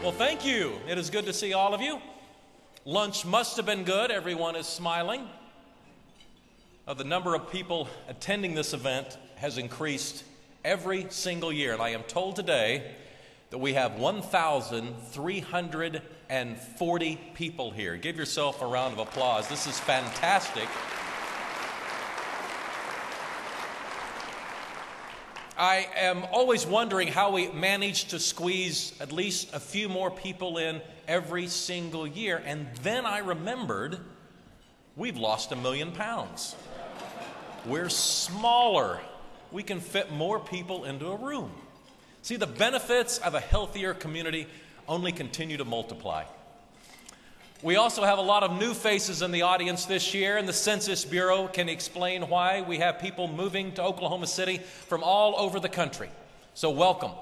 Well, thank you. It is good to see all of you. Lunch must have been good. Everyone is smiling. The number of people attending this event has increased every single year. And I am told today that we have 1,340 people here. Give yourself a round of applause. This is fantastic. I am always wondering how we manage to squeeze at least a few more people in every single year. And then I remembered we've lost 1 million pounds. We're smaller. We can fit more people into a room. See, the benefits of a healthier community only continue to multiply. We also have a lot of new faces in the audience this year, and the Census Bureau can explain why we have people moving to Oklahoma City from all over the country. So welcome.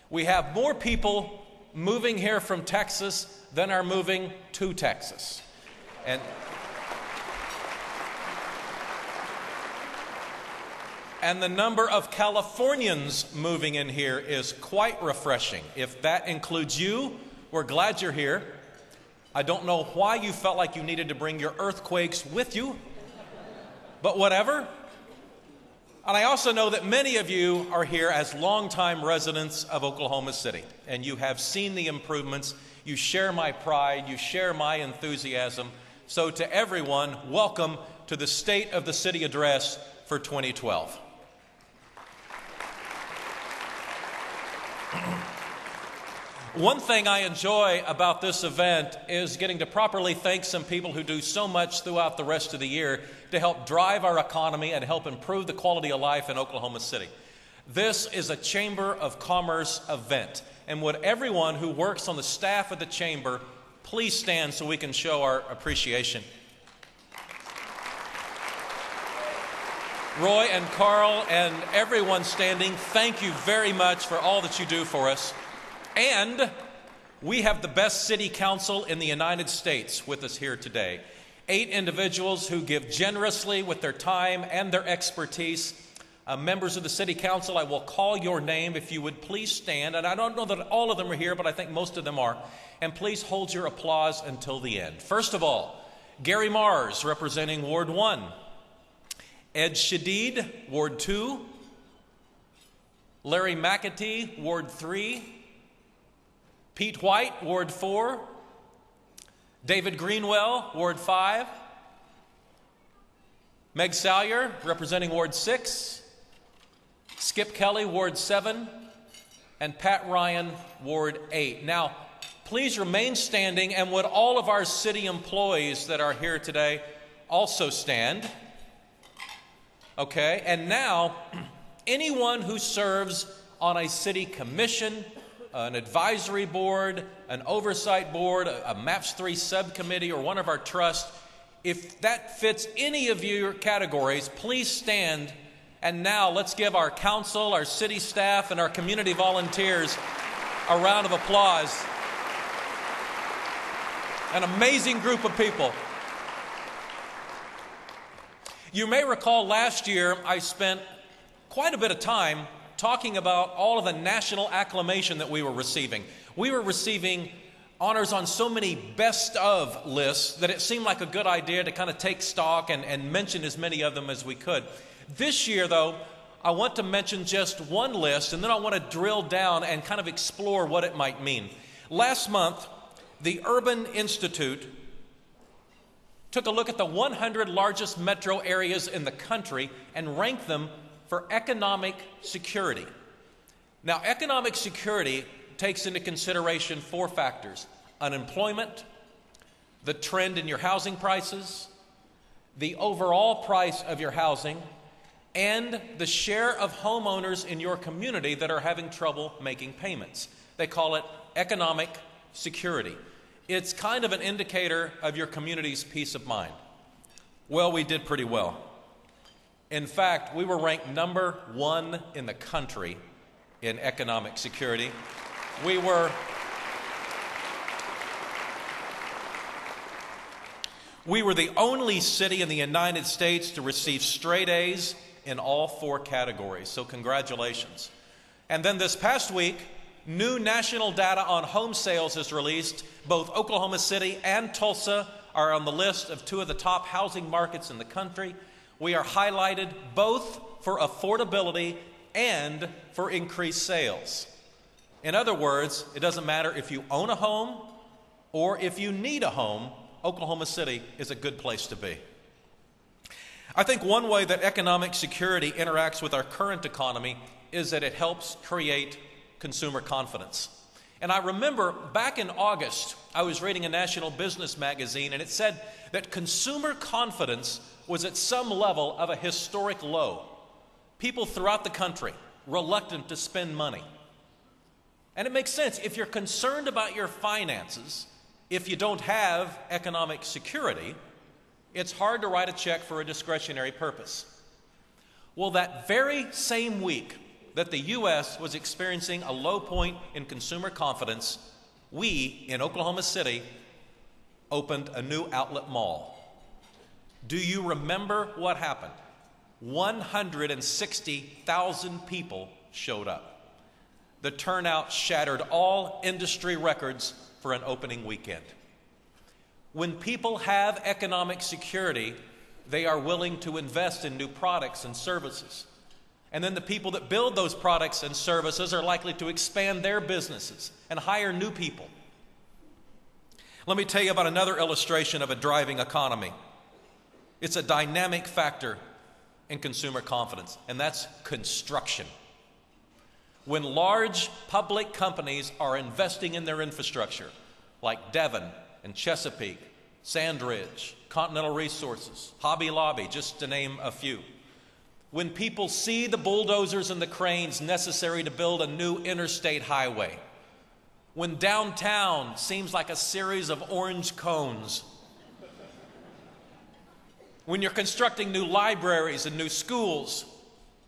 We have more people moving here from Texas than are moving to Texas. And the number of Californians moving in here is quite refreshing. If that includes you, we're glad you're here. I don't know why you felt like you needed to bring your earthquakes with you, but whatever. And I also know that many of you are here as longtime residents of Oklahoma City, and you have seen the improvements. You share my pride. You share my enthusiasm. So to everyone, welcome to the State of the City Address for 2012. One thing I enjoy about this event is getting to properly thank some people who do so much throughout the rest of the year to help drive our economy and help improve the quality of life in Oklahoma City. This is a Chamber of Commerce event, and would everyone who works on the staff of the Chamber please stand so we can show our appreciation. Roy and Carl and everyone standing, thank you very much for all that you do for us. And we have the best city council in the United States with us here today. 8 individuals who give generously with their time and their expertise. Members of the city council, I will call your name if you would please stand. And I don't know that all of them are here, but I think most of them are. And please hold your applause until the end. First of all, Gary Mars, representing Ward 1. Ed Shadid, Ward 2. Larry McAtee, Ward 3. Pete White, Ward 4. David Greenwell, Ward 5. Meg Salyer, representing Ward 6. Skip Kelly, Ward 7. And Pat Ryan, Ward 8. Now, please remain standing, and would all of our city employees that are here today also stand? Okay, and now, anyone who serves on a city commission, an advisory board, an oversight board, a MAPS 3 subcommittee, or one of our trusts, if that fits any of your categories, please stand. And now let's give our council, our city staff, and our community volunteers a round of applause. An amazing group of people. You may recall last year I spent quite a bit of time talking about all of the national acclamation that we were receiving. We were receiving honors on so many best of lists that it seemed like a good idea to kind of take stock and mention as many of them as we could. This year, though, I want to mention just one list, and then I want to drill down and kind of explore what it might mean. Last month, the Urban Institute took a look at the 100 largest metro areas in the country and ranked them for economic security. Now, economic security takes into consideration 4 factors: unemployment, the trend in your housing prices, the overall price of your housing, and the share of homeowners in your community that are having trouble making payments. They call it economic security. It's kind of an indicator of your community's peace of mind. Well, we did pretty well. In fact, we were ranked number 1 in the country in economic security. We were the only city in the United States to receive straight A's in all 4 categories, so congratulations. And then this past week, New national data on home sales is released. Both Oklahoma City and Tulsa are on the list of two of the top housing markets in the country. We are highlighted both for affordability and for increased sales. In other words, it doesn't matter if you own a home or if you need a home, Oklahoma City is a good place to be. I think one way that economic security interacts with our current economy is that it helps create consumer confidence. And I remember back in August, I was reading a national business magazine, and it said that consumer confidence was at some level of a historic low. People throughout the country reluctant to spend money. And it makes sense. If you're concerned about your finances, if you don't have economic security, it's hard to write a check for a discretionary purpose. Well, that very same week that the U.S. was experiencing a low point in consumer confidence, we in Oklahoma City opened a new outlet mall. Do you remember what happened? 160,000 people showed up. The turnout shattered all industry records for an opening weekend. When people have economic security, they are willing to invest in new products and services. And then the people that build those products and services are likely to expand their businesses and hire new people. Let me tell you about another illustration of a driving economy. It's a dynamic factor in consumer confidence, and that's construction. When large public companies are investing in their infrastructure, like Devon and Chesapeake, Sandridge, Continental Resources, Hobby Lobby, just to name a few. When people see the bulldozers and the cranes necessary to build a new interstate highway, when downtown seems like a series of orange cones, when you're constructing new libraries and new schools,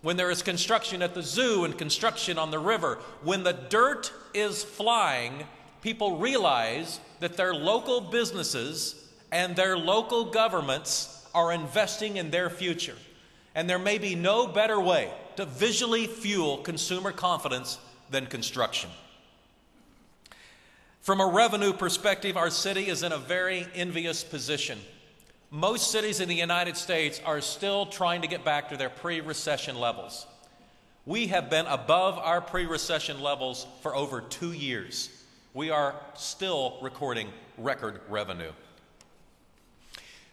when there is construction at the zoo and construction on the river, when the dirt is flying, people realize that their local businesses and their local governments are investing in their future. And there may be no better way to visually fuel consumer confidence than construction. From a revenue perspective, our city is in a very envious position. Most cities in the United States are still trying to get back to their pre-recession levels. We have been above our pre-recession levels for over 2 years. We are still recording record revenue.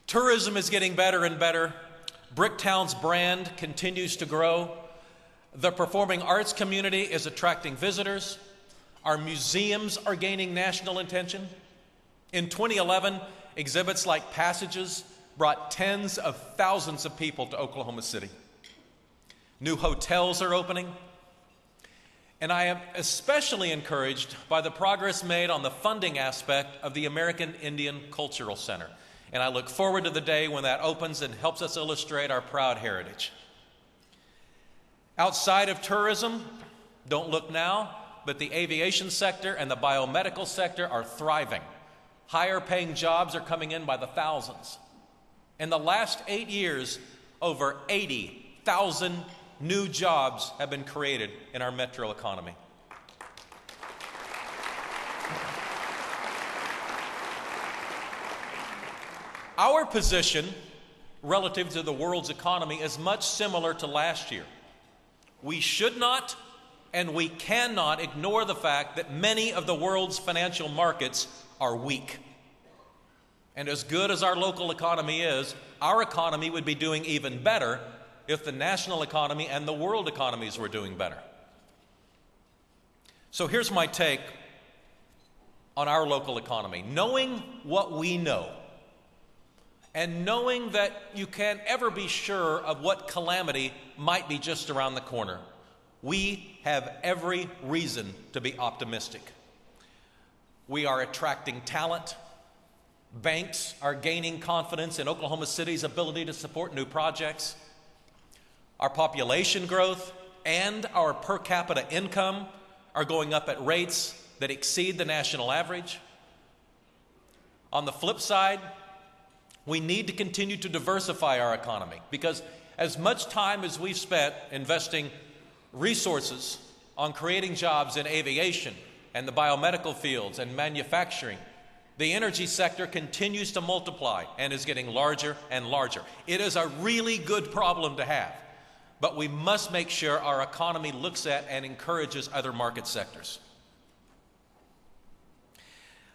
Tourism is getting better and better. Bricktown's brand continues to grow. The performing arts community is attracting visitors. Our museums are gaining national attention. In 2011, exhibits like Passages brought tens of thousands of people to Oklahoma City. New hotels are opening. And I am especially encouraged by the progress made on the funding aspect of the American Indian Cultural Center. And I look forward to the day when that opens and helps us illustrate our proud heritage. Outside of tourism, don't look now, but the aviation sector and the biomedical sector are thriving. Higher paying jobs are coming in by the thousands. In the last 8 years, over 80,000 new jobs have been created in our metro economy. Our position relative to the world's economy is much similar to last year. We should not and we cannot ignore the fact that many of the world's financial markets are weak. And as good as our local economy is, our economy would be doing even better if the national economy and the world economies were doing better. So here's my take on our local economy. Knowing what we know, and knowing that you can't ever be sure of what calamity might be just around the corner, we have every reason to be optimistic. We are attracting talent. Banks are gaining confidence in Oklahoma City's ability to support new projects. Our population growth and our per capita income are going up at rates that exceed the national average. On the flip side, we need to continue to diversify our economy, because as much time as we've spent investing resources on creating jobs in aviation and the biomedical fields and manufacturing. The energy sector continues to multiply and is getting larger and larger. It is a really good problem to have, but we must make sure our economy looks at and encourages other market sectors.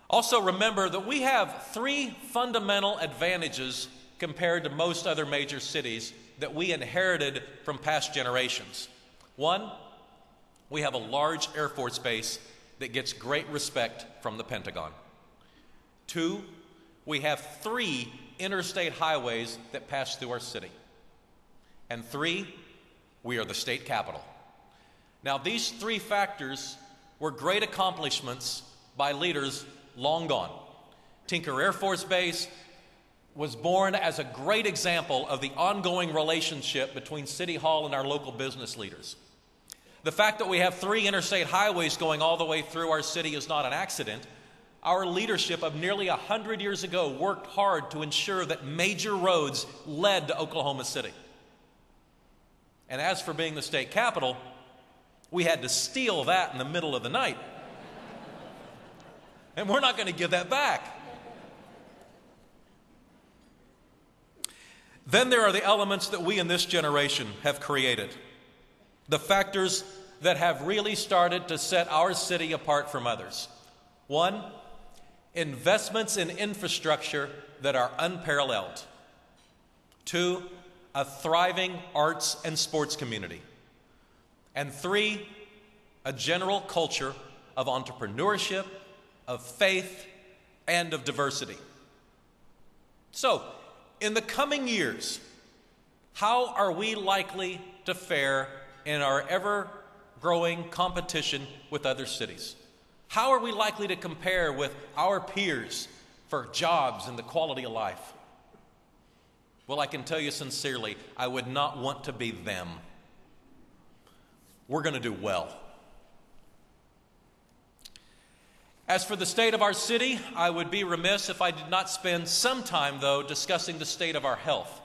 Also remember that we have three fundamental advantages compared to most other major cities that we inherited from past generations. One, we have a large Air Force base that gets great respect from the Pentagon. Two, we have 3 interstate highways that pass through our city. And 3, we are the state capital. Now, these 3 factors were great accomplishments by leaders long gone. Tinker Air Force Base was born as a great example of the ongoing relationship between City Hall and our local business leaders. The fact that we have 3 interstate highways going all the way through our city is not an accident. Our leadership of nearly 100 years ago worked hard to ensure that major roads led to Oklahoma City. And as for being the state capital, we had to steal that in the middle of the night. And we're not going to give that back. Then there are the elements that we in this generation have created. The factors that have really started to set our city apart from others. 1, investments in infrastructure that are unparalleled. 2, a thriving arts and sports community. And 3, a general culture of entrepreneurship, of faith, and of diversity. So, in the coming years, how are we likely to fare in our ever-growing competition with other cities? How are we likely to compare with our peers for jobs and the quality of life? Well, I can tell you sincerely, I would not want to be them. We're going to do well. As for the state of our city, I would be remiss if I did not spend some time, though, discussing the state of our health.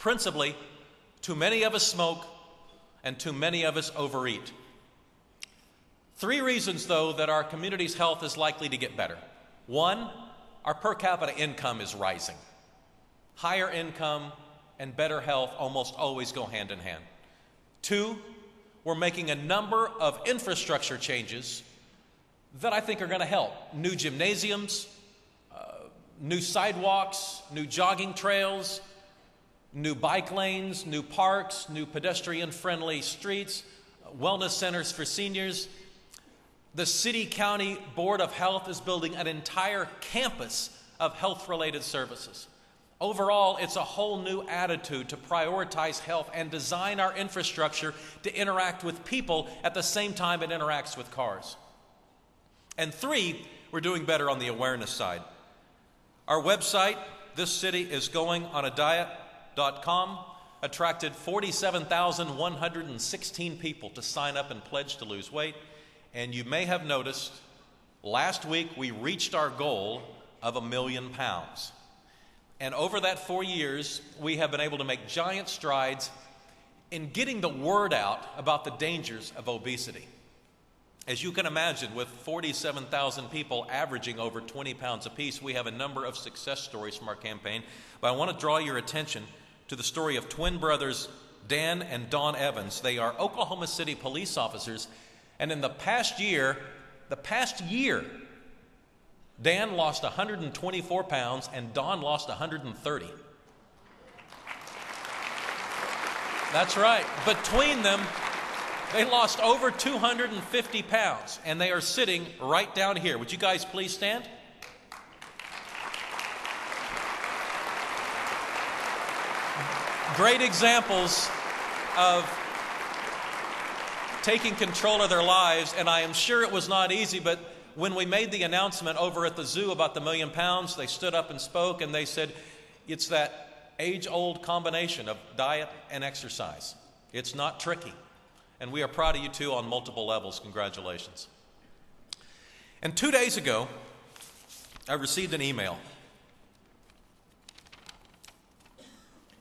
Principally, too many of us smoke and too many of us overeat. 3 reasons, though, that our community's health is likely to get better. 1, our per capita income is rising. Higher income and better health almost always go hand in hand. 2, we're making a number of infrastructure changes that I think are going to help. New gymnasiums, new sidewalks, new jogging trails, new bike lanes, new parks, new pedestrian-friendly streets, wellness centers for seniors. The City County Board of Health is building an entire campus of health-related services. Overall, it's a whole new attitude to prioritize health and design our infrastructure to interact with people at the same time it interacts with cars. And 3, we're doing better on the awareness side. Our website, thiscityisgoingonadiet.com, attracted 47,116 people to sign up and pledge to lose weight. And you may have noticed, last week we reached our goal of 1 million pounds. And over that 4 years, we have been able to make giant strides in getting the word out about the dangers of obesity. As you can imagine, with 47,000 people averaging over 20 pounds apiece, we have a number of success stories from our campaign. But I want to draw your attention to the story of twin brothers Dan and Dawn Evans. They are Oklahoma City police officers, and in the past year, Dan lost 124 pounds and Dawn lost 130. That's right. Between them, they lost over 250 pounds, and they are sitting right down here. Would you guys please stand? Great examples of taking control of their lives, and I am sure it was not easy, but when we made the announcement over at the zoo about the 1 million pounds, they stood up and spoke, and they said, it's that age-old combination of diet and exercise. It's not tricky. And we are proud of you too on multiple levels. Congratulations. And 2 days ago, I received an email.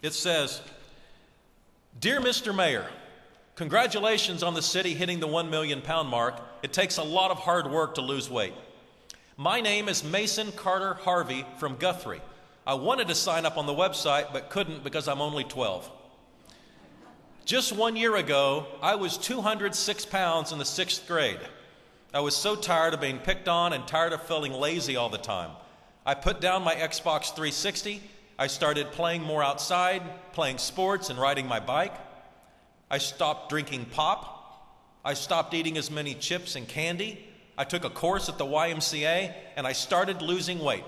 It says, Dear Mr. Mayor, Congratulations on the city hitting the 1 million pound mark. It takes a lot of hard work to lose weight. My name is Mason Carter Harvey from Guthrie. I wanted to sign up on the website but couldn't because I'm only 12. Just 1 year ago, I was 206 pounds in the 6th grade. I was so tired of being picked on and tired of feeling lazy all the time. I put down my Xbox 360. I started playing more outside, playing sports and riding my bike. I stopped drinking pop. I stopped eating as many chips and candy. I took a course at the YMCA and I started losing weight.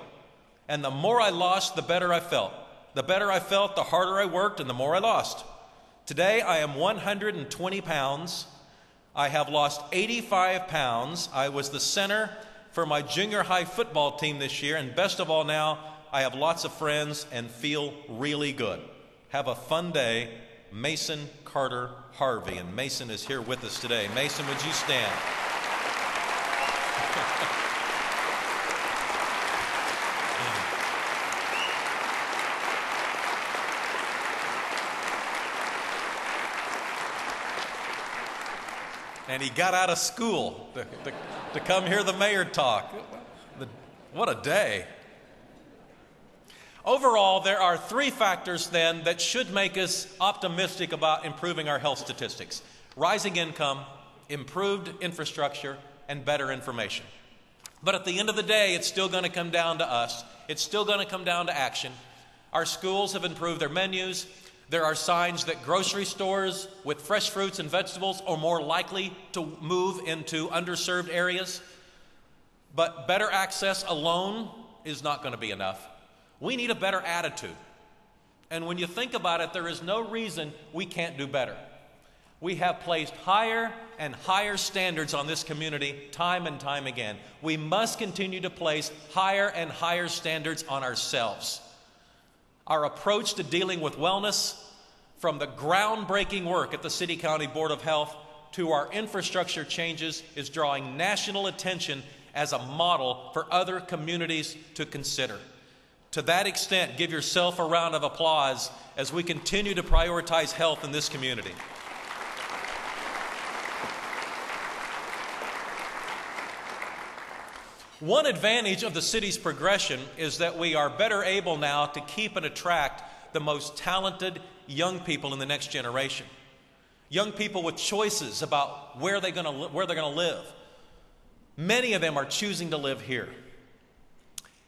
And the more I lost, the better I felt. The better I felt, the harder I worked and the more I lost. Today I am 120 pounds. I have lost 85 pounds. I was the center for my junior high football team this year, and best of all now, I have lots of friends and feel really good. Have a fun day. Mason Carter Harvey, and Mason is here with us today. Mason, would you stand? And he got out of school to come hear the mayor talk. What a day. Overall, there are 3 factors then that should make us optimistic about improving our health statistics: rising income, improved infrastructure, and better information. But at the end of the day, it's still going to come down to us. It's still going to come down to action. Our schools have improved their menus. There are signs that grocery stores with fresh fruits and vegetables are more likely to move into underserved areas. But better access alone is not going to be enough. We need a better attitude. And when you think about it, there is no reason we can't do better. We have placed higher and higher standards on this community time and time again. We must continue to place higher and higher standards on ourselves. Our approach to dealing with wellness, from the groundbreaking work at the City County Board of Health to our infrastructure changes, is drawing national attention as a model for other communities to consider. To that extent, give yourself a round of applause as we continue to prioritize health in this community. One advantage of the city's progression is that we are better able now to keep and attract the most talented young people in the next generation. Young people with choices about where they're going to live. Many of them are choosing to live here.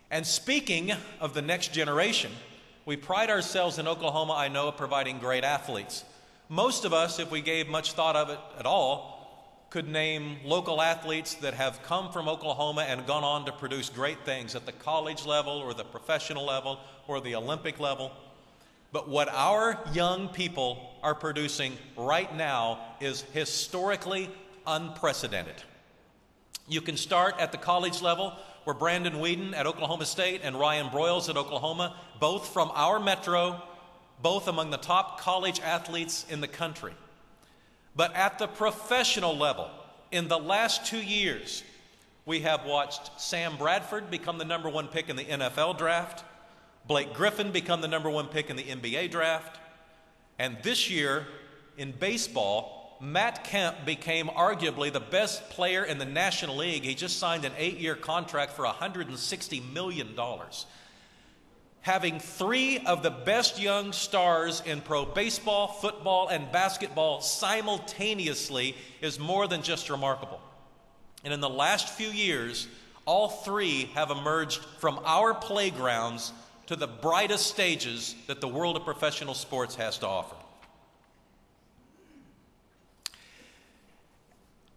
And speaking of the next generation, we pride ourselves in Oklahoma, I know, of providing great athletes. Most of us, if we gave much thought of it at all, could name local athletes that have come from Oklahoma and gone on to produce great things at the college level or the professional level or the Olympic level. But what our young people are producing right now is historically unprecedented. You can start at the college level, where Brandon Whedon at Oklahoma State and Ryan Broyles at Oklahoma, both from our metro, both among the top college athletes in the country. But at the professional level, in the last 2 years, we have watched Sam Bradford become the #1 pick in the NFL draft, Blake Griffin become the #1 pick in the NBA draft, and this year in baseball, Matt Kemp became arguably the best player in the National League. He just signed an 8-year contract for $160 million. Having 3 of the best young stars in pro baseball, football, and basketball simultaneously is more than just remarkable. And in the last few years, all 3 have emerged from our playgrounds to the brightest stages that the world of professional sports has to offer.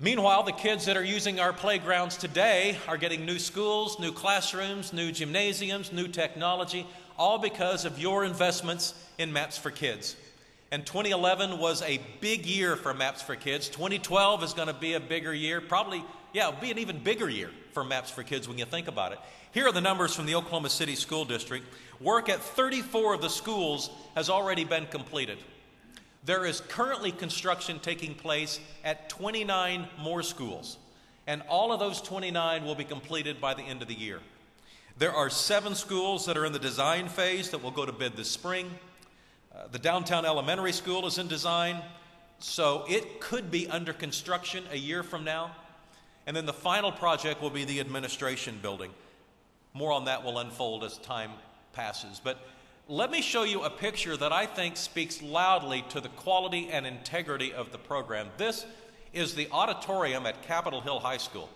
Meanwhile, the kids that are using our playgrounds today are getting new schools, new classrooms, new gymnasiums, new technology, all because of your investments in Maps for Kids. And 2011 was a big year for Maps for Kids. 2012 is going to be a bigger year, it'll be an even bigger year for Maps for Kids when you think about it. Here are the numbers from the Oklahoma City School District. Work at 34 of the schools has already been completed. There is currently construction taking place at 29 more schools, and all of those 29 will be completed by the end of the year. There are 7 schools that are in the design phase that will go to bid this spring. The downtown elementary school is in design. So it could be under construction a year from now. And then the final project will be the administration building. More on that will unfold as time passes. But let me show you a picture that I think speaks loudly to the quality and integrity of the program. This is the auditorium at Capitol Hill High School.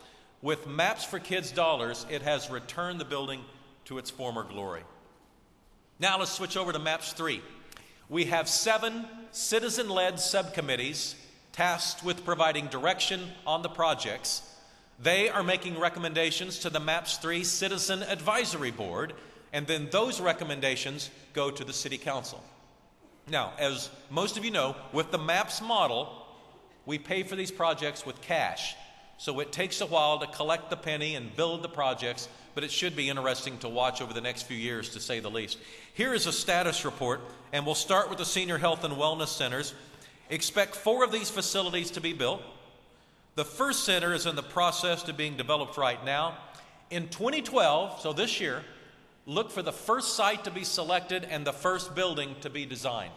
With Maps for Kids dollars, it has returned the building to its former glory. Now let's switch over to Maps 3. We have 7 citizen-led subcommittees tasked with providing direction on the projects. They are making recommendations to the Maps 3 Citizen Advisory Board, and then those recommendations go to the City Council. Now, as most of you know, with the MAPS model, we pay for these projects with cash. So it takes a while to collect the penny and build the projects, but it should be interesting to watch over the next few years, to say the least. Here is a status report, and we'll start with the Senior Health and Wellness Centers. Expect 4 of these facilities to be built. The first center is in the process of being developed right now. In 2012, so this year, look for the first site to be selected and the first building to be designed.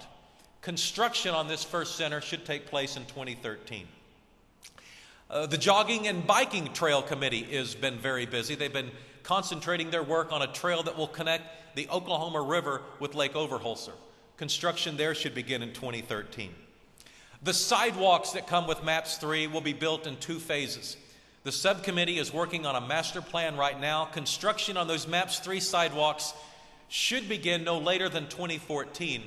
Construction on this first center should take place in 2013. The Jogging and Biking Trail Committee has been very busy. They've been concentrating their work on a trail that will connect the Oklahoma River with Lake Overholser. Construction there should begin in 2013. The sidewalks that come with MAPS 3 will be built in 2 phases. The subcommittee is working on a master plan right now. Construction on those MAPS 3 sidewalks should begin no later than 2014.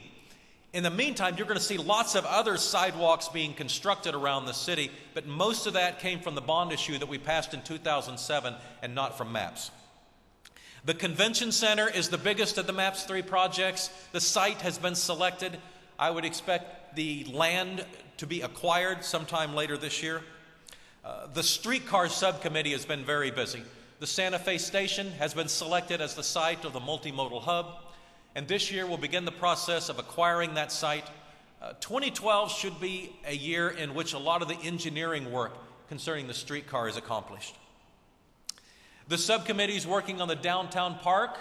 In the meantime, you're going to see lots of other sidewalks being constructed around the city, but most of that came from the bond issue that we passed in 2007 and not from MAPS. The Convention Center is the biggest of the MAPS 3 projects. The site has been selected. I would expect the land to be acquired sometime later this year. The streetcar subcommittee has been very busy. The Santa Fe station has been selected as the site of the multimodal hub, and this year we'll begin the process of acquiring that site. 2012 should be a year in which a lot of the engineering work concerning the streetcar is accomplished. The subcommittees working on the downtown park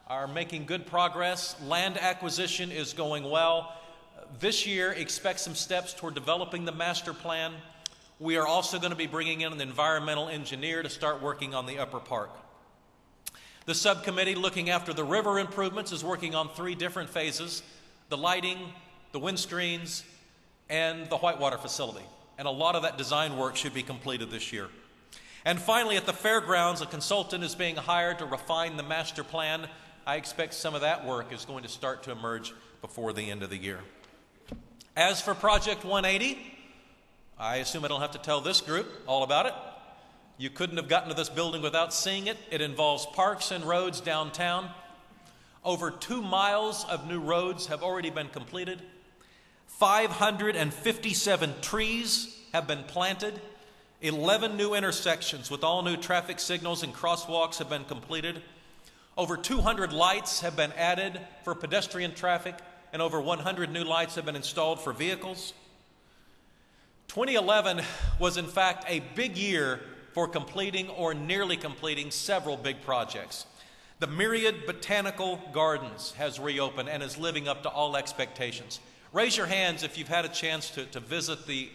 are making good progress. Land acquisition is going well. This year, expect some steps toward developing the master plan. We are also going to be bringing in an environmental engineer to start working on the upper park. The subcommittee looking after the river improvements is working on 3 different phases: the lighting, the windscreens, and the whitewater facility. And a lot of that design work should be completed this year. And finally, at the fairgrounds, a consultant is being hired to refine the master plan. I expect some of that work is going to start to emerge before the end of the year. As for Project 180, I assume I don't have to tell this group all about it. You couldn't have gotten to this building without seeing it. It involves parks and roads downtown. Over 2 miles of new roads have already been completed. 557 trees have been planted. 11 new intersections with all new traffic signals and crosswalks have been completed. Over 200 lights have been added for pedestrian traffic, and over 100 new lights have been installed for vehicles. 2011 was in fact a big year for completing or nearly completing several big projects. The Myriad Botanical Gardens has reopened and is living up to all expectations. Raise your hands if you've had a chance to visit the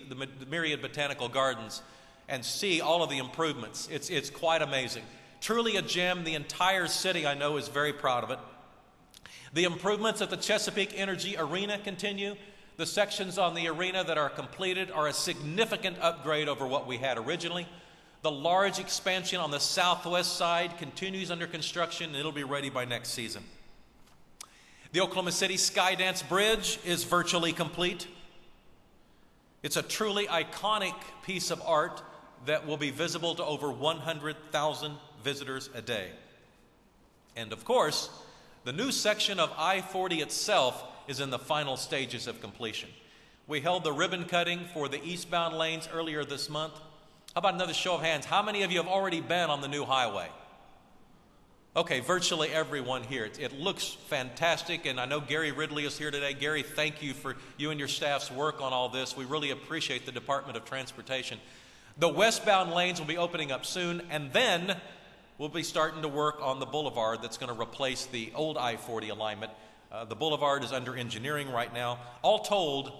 Myriad Botanical Gardens and see all of the improvements. It's quite amazing. Truly a gem. The entire city, I know, is very proud of it. The improvements at the Chesapeake Energy Arena continue. The sections on the arena that are completed are a significant upgrade over what we had originally. The large expansion on the southwest side continues under construction, and it'll be ready by next season. The Oklahoma City Skydance Bridge is virtually complete. It's a truly iconic piece of art that will be visible to over 100,000 visitors a day. And of course, the new section of I-40 itself is in the final stages of completion. We held the ribbon cutting for the eastbound lanes earlier this month. How about another show of hands? How many of you have already been on the new highway? Okay, virtually everyone here. It looks fantastic, and I know Gary Ridley is here today. Gary, thank you for you and your staff's work on all this. We really appreciate the Department of Transportation. The westbound lanes will be opening up soon, and then we'll be starting to work on the boulevard that's going to replace the old I-40 alignment. The boulevard is under engineering right now. All told,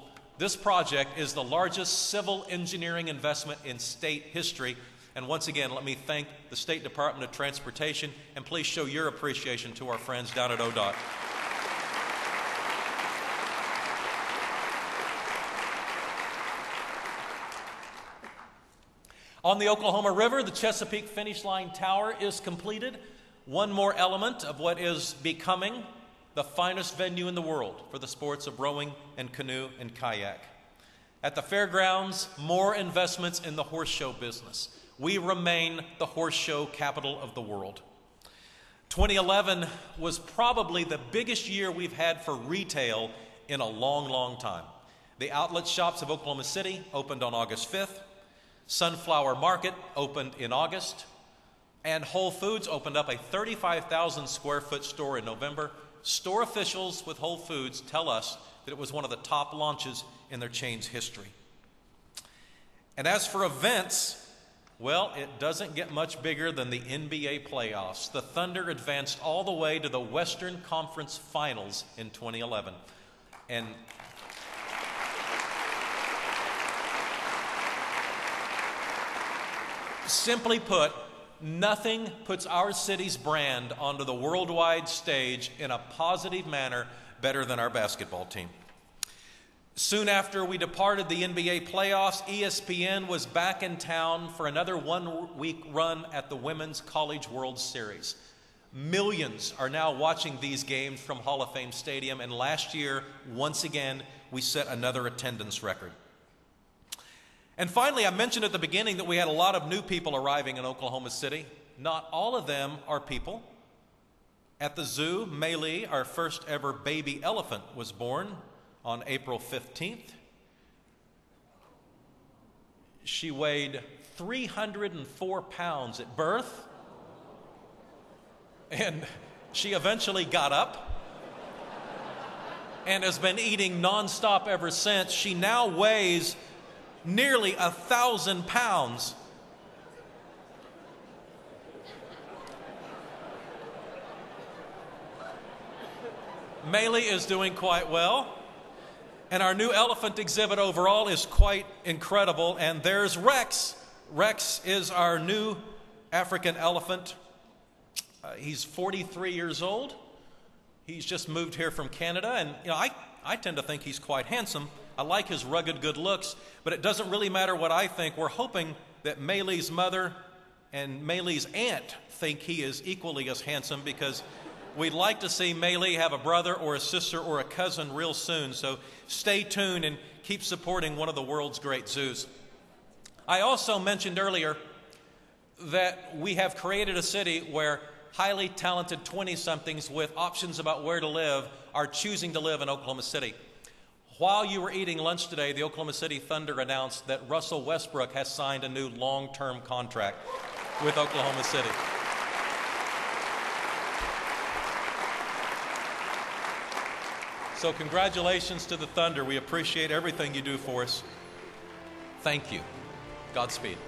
This project is the largest civil engineering investment in state history. And once again, let me thank the State Department of Transportation, and please show your appreciation to our friends down at ODOT. On the Oklahoma River, the Chesapeake Finish Line Tower is completed. One more element of what is becoming the finest venue in the world for the sports of rowing and canoe and kayak. At the fairgrounds, more investments in the horse show business. We remain the horse show capital of the world. 2011 was probably the biggest year we've had for retail in a long, long time. The outlet shops of Oklahoma City opened on August 5th. Sunflower Market opened in August. And Whole Foods opened up a 35,000 square foot store in November. Store officials with Whole Foods tell us that it was one of the top launches in their chain's history. And as for events, well, it doesn't get much bigger than the NBA playoffs. The Thunder advanced all the way to the Western Conference Finals in 2011. And simply put, nothing puts our city's brand onto the worldwide stage in a positive manner better than our basketball team. Soon after we departed the NBA playoffs, ESPN was back in town for another one-week run at the Women's College World Series. Millions are now watching these games from Hall of Fame Stadium, and last year, once again, we set another attendance record. And finally, I mentioned at the beginning that we had a lot of new people arriving in Oklahoma City. Not all of them are people. At the zoo, Maylee, our first ever baby elephant, was born on April 15th. She weighed 304 pounds at birth, and she eventually got up and has been eating nonstop ever since. She now weighs nearly 1,000 pounds. Maylee is doing quite well. And our new elephant exhibit overall is quite incredible. And there's Rex. Rex is our new African elephant. He's 43 years old. He's just moved here from Canada. And I tend to think he's quite handsome. I like his rugged good looks. But it doesn't really matter what I think. We're hoping that Maylee's mother and Maylee's aunt think he is equally as handsome, because we'd like to see Maylee have a brother or a sister or a cousin real soon. So stay tuned and keep supporting one of the world's great zoos. I also mentioned earlier that we have created a city where highly talented 20-somethings with options about where to live are choosing to live in Oklahoma City. While you were eating lunch today, the Oklahoma City Thunder announced that Russell Westbrook has signed a new long-term contract with Oklahoma City. So congratulations to the Thunder. We appreciate everything you do for us. Thank you. Godspeed.